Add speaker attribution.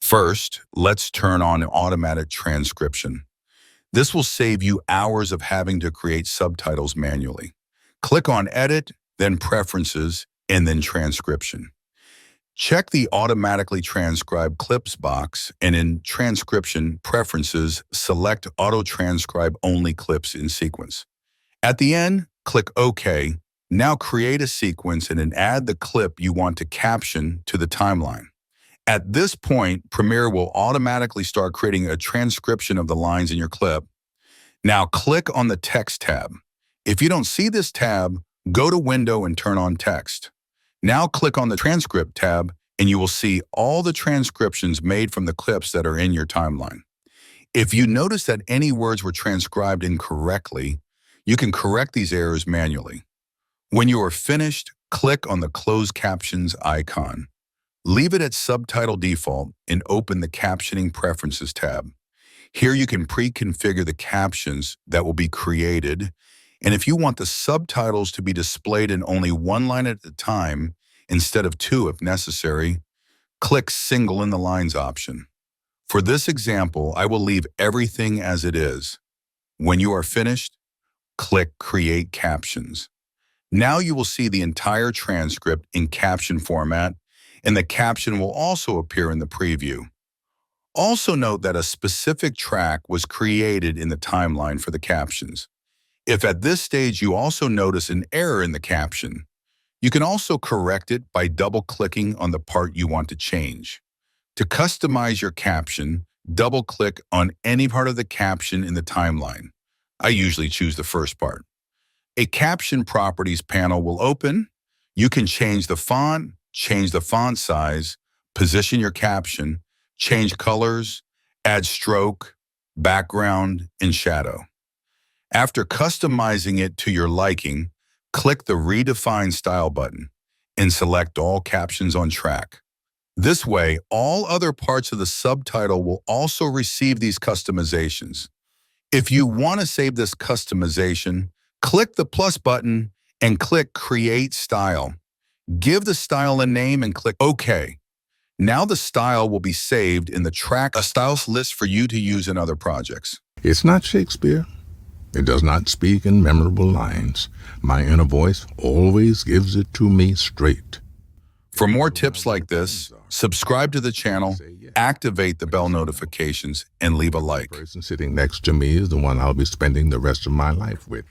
Speaker 1: First, let's turn on automatic transcription. This will save you hours of having to create subtitles manually. Click on Edit, then Preferences, and then Transcription. Check the Automatically Transcribe Clips box, and in Transcription Preferences, select Auto Transcribe Only Clips in Sequence. At the end, click OK. Now create a sequence and then add the clip you want to caption to the timeline. At this point, Premiere will automatically start creating a transcription of the lines in your clip. Now click on the Text tab. If you don't see this tab, go to Window and turn on Text. Now click on the Transcript tab and you will see all the transcriptions made from the clips that are in your timeline. If you notice that any words were transcribed incorrectly, you can correct these errors manually. When you are finished, click on the Close Captions icon. Leave it at Subtitle Default and open the Captioning Preferences tab. Here you can pre-configure the captions that will be created, and if you want the subtitles to be displayed in only one line at a time instead of two if necessary, click Single in the Lines option. For this example, I will leave everything as it is. When you are finished, click Create Captions. Now you will see the entire transcript in caption format, and the caption will also appear in the preview. Also note that a specific track was created in the timeline for the captions. If at this stage you also notice an error in the caption, you can also correct it by double-clicking on the part you want to change. To customize your caption, double-click on any part of the caption in the timeline. I usually choose the first part. A Caption Properties panel will open. You can change the font, change the font size, position your caption, change colors, add stroke, background, and shadow. After customizing it to your liking, click the Redefine Style button and select all captions on track. This way, all other parts of the subtitle will also receive these customizations. If you want to save this customization, click the plus button and click Create Style. Give the style a name and click OK. Now the style will be saved in the track styles list for you to use in other projects.
Speaker 2: It's not Shakespeare. It does not speak in memorable lines. My inner voice always gives it to me straight.
Speaker 1: For more tips like this, subscribe to the channel, activate the bell notifications, and leave a like.
Speaker 2: The person sitting next to me is the one I'll be spending the rest of my life with.